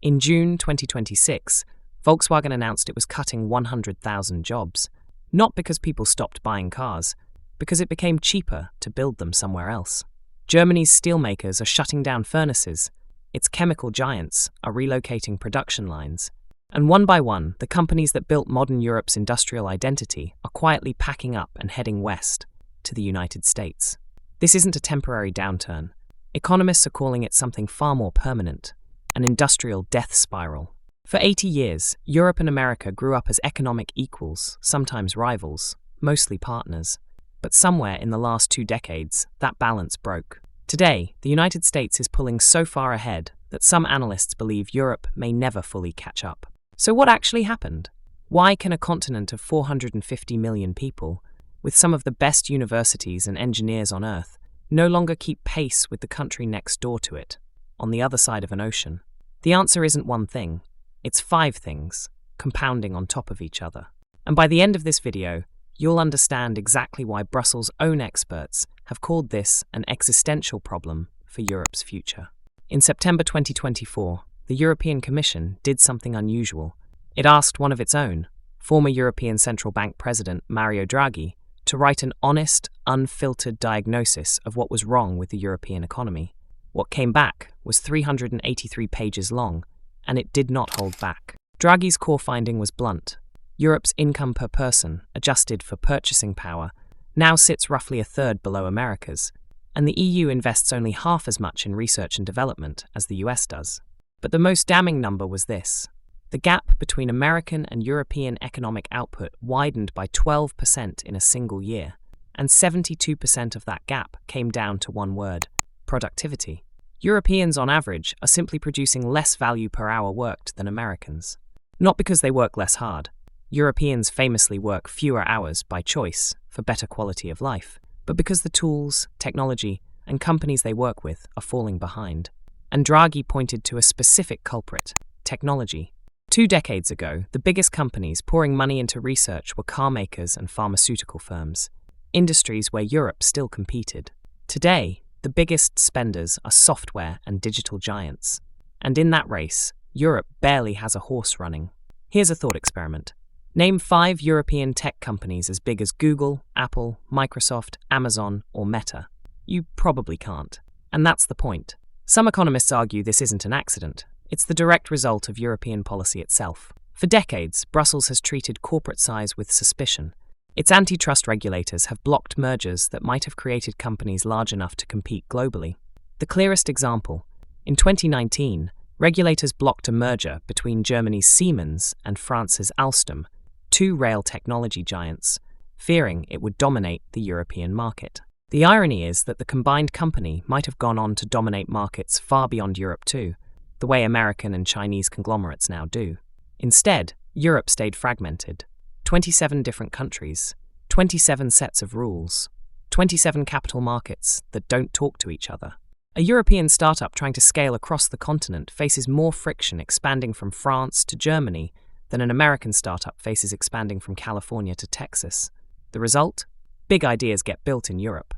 In June 2026, Volkswagen announced it was cutting 100,000 jobs, not because people stopped buying cars, because it became cheaper to build them somewhere else. Germany's steelmakers are shutting down furnaces, its chemical giants are relocating production lines, and one by one, the companies that built modern Europe's industrial identity are quietly packing up and heading west to the United States. This isn't a temporary downturn. Economists are calling it something far more permanent, an industrial death spiral. For 80 years, Europe and America grew up as economic equals, sometimes rivals, mostly partners. But somewhere in the last 2 decades, that balance broke. Today, the United States is pulling so far ahead that some analysts believe Europe may never fully catch up. So what actually happened? Why can a continent of 450 million people, with some of the best universities and engineers on Earth, no longer keep pace with the country next door to it, on the other side of an ocean? The answer isn't one thing, it's 5 things, compounding on top of each other. And by the end of this video, you'll understand exactly why Brussels' own experts have called this an existential problem for Europe's future. In September 2024, the European Commission did something unusual. It asked one of its own, former European Central Bank President Mario Draghi, to write an honest, unfiltered diagnosis of what was wrong with the European economy. What came back was 383 pages long, and it did not hold back. Draghi's core finding was blunt. Europe's income per person, adjusted for purchasing power, now sits roughly a third below America's, and the EU invests only half as much in research and development as the US does. But the most damning number was this. The gap between American and European economic output widened by 12% in a single year, and 72% of that gap came down to one word: productivity. Europeans, on average, are simply producing less value per hour worked than Americans. Not because they work less hard. Europeans famously work fewer hours by choice for better quality of life, but because the tools, technology, and companies they work with are falling behind. And Draghi pointed to a specific culprit: technology. 2 decades ago, the biggest companies pouring money into research were car makers and pharmaceutical firms, industries where Europe still competed. Today, the biggest spenders are software and digital giants. And in that race, Europe barely has a horse running. Here's a thought experiment. Name 5 European tech companies as big as Google, Apple, Microsoft, Amazon, or Meta. You probably can't. And that's the point. Some economists argue this isn't an accident. It's the direct result of European policy itself. For decades, Brussels has treated corporate size with suspicion. Its antitrust regulators have blocked mergers that might have created companies large enough to compete globally. The clearest example: in 2019, regulators blocked a merger between Germany's Siemens and France's Alstom, 2 rail technology giants, fearing it would dominate the European market. The irony is that the combined company might have gone on to dominate markets far beyond Europe too, the way American and Chinese conglomerates now do. Instead, Europe stayed fragmented. 27 different countries, 27 sets of rules, 27 capital markets that don't talk to each other. A European startup trying to scale across the continent faces more friction expanding from France to Germany than an American startup faces expanding from California to Texas. The result? Big ideas get built in Europe,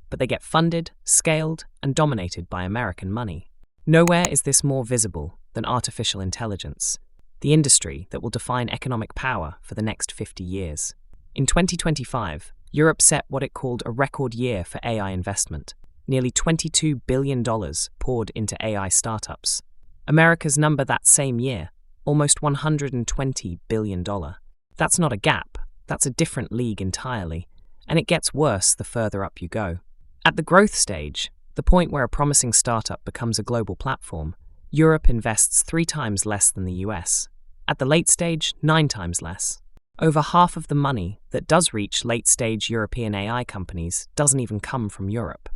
but they get funded, scaled, and dominated by American money. Nowhere is this more visible than artificial intelligence, the industry that will define economic power for the next 50 years. In 2025, Europe set what it called a record year for AI investment. Nearly $22 billion poured into AI startups. America's number that same year, almost $120 billion. That's not a gap, that's a different league entirely, and it gets worse the further up you go. At the growth stage, the point where a promising startup becomes a global platform, Europe invests 3 times less than the US. At the late stage, 9 times less. Over half of the money that does reach late-stage European AI companies doesn't even come from Europe.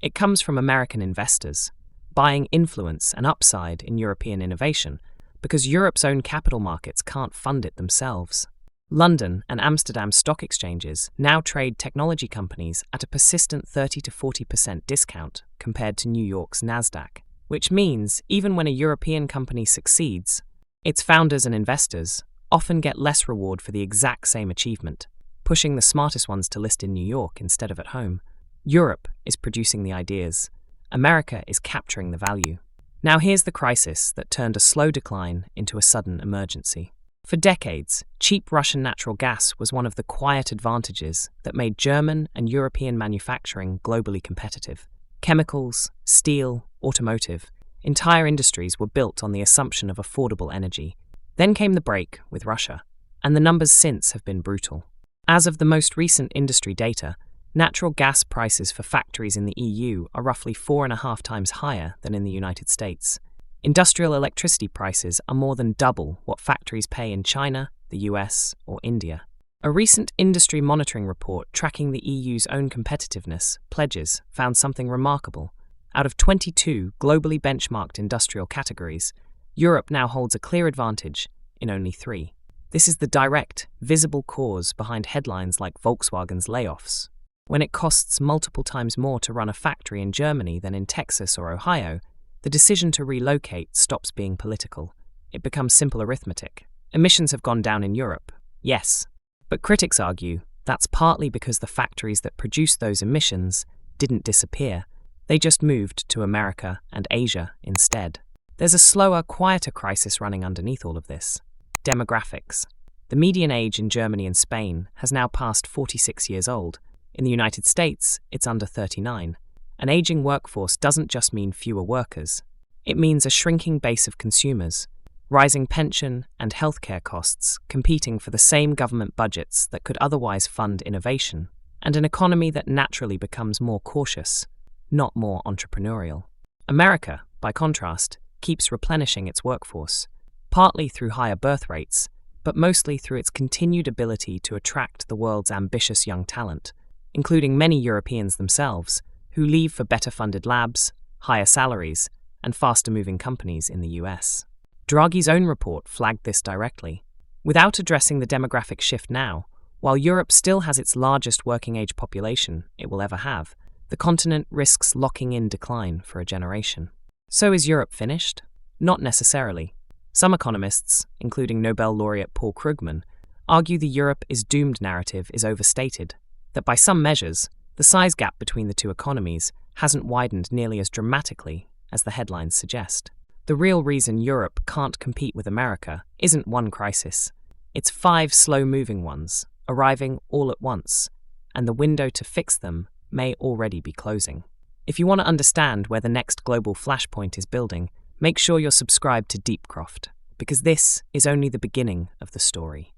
It comes from American investors, buying influence and upside in European innovation because Europe's own capital markets can't fund it themselves. London and Amsterdam stock exchanges now trade technology companies at a persistent 30 to 40% discount compared to New York's Nasdaq, which means even when a European company succeeds, its founders and investors often get less reward for the exact same achievement, pushing the smartest ones to list in New York instead of at home. Europe is producing the ideas. America is capturing the value. Now here's the crisis that turned a slow decline into a sudden emergency. For decades, cheap Russian natural gas was one of the quiet advantages that made German and European manufacturing globally competitive. Chemicals, steel, automotive, entire industries were built on the assumption of affordable energy. Then came the break with Russia, and the numbers since have been brutal. As of the most recent industry data, natural gas prices for factories in the EU are roughly 4.5 times higher than in the United States. Industrial electricity prices are more than double what factories pay in China, the US, or India. A recent industry monitoring report tracking the EU's own competitiveness pledges found something remarkable. Out of 22 globally benchmarked industrial categories, Europe now holds a clear advantage in only 3. This is the direct, visible cause behind headlines like Volkswagen's layoffs. When it costs multiple times more to run a factory in Germany than in Texas or Ohio, the decision to relocate stops being political. It becomes simple arithmetic. Emissions have gone down in Europe, yes, but critics argue that's partly because the factories that produced those emissions didn't disappear. They just moved to America and Asia instead. There's a slower, quieter crisis running underneath all of this. Demographics. The median age in Germany and Spain has now passed 46 years old. In the United States, it's under 39. An aging workforce doesn't just mean fewer workers. It means a shrinking base of consumers, rising pension and healthcare costs competing for the same government budgets that could otherwise fund innovation, and an economy that naturally becomes more cautious, not more entrepreneurial. America, by contrast, keeps replenishing its workforce, partly through higher birth rates, but mostly through its continued ability to attract the world's ambitious young talent, including many Europeans themselves, who leave for better-funded labs, higher salaries, and faster-moving companies in the US. Draghi's own report flagged this directly. Without addressing the demographic shift now, while Europe still has its largest working-age population it will ever have, the continent risks locking in decline for a generation. So is Europe finished? Not necessarily. Some economists, including Nobel laureate Paul Krugman, argue the Europe is doomed narrative is overstated, that by some measures, the size gap between the two economies hasn't widened nearly as dramatically as the headlines suggest. The real reason Europe can't compete with America isn't one crisis. It's 5 slow-moving ones, arriving all at once, and the window to fix them may already be closing. If you want to understand where the next global flashpoint is building, make sure you're subscribed to DEEPCROFT, because this is only the beginning of the story.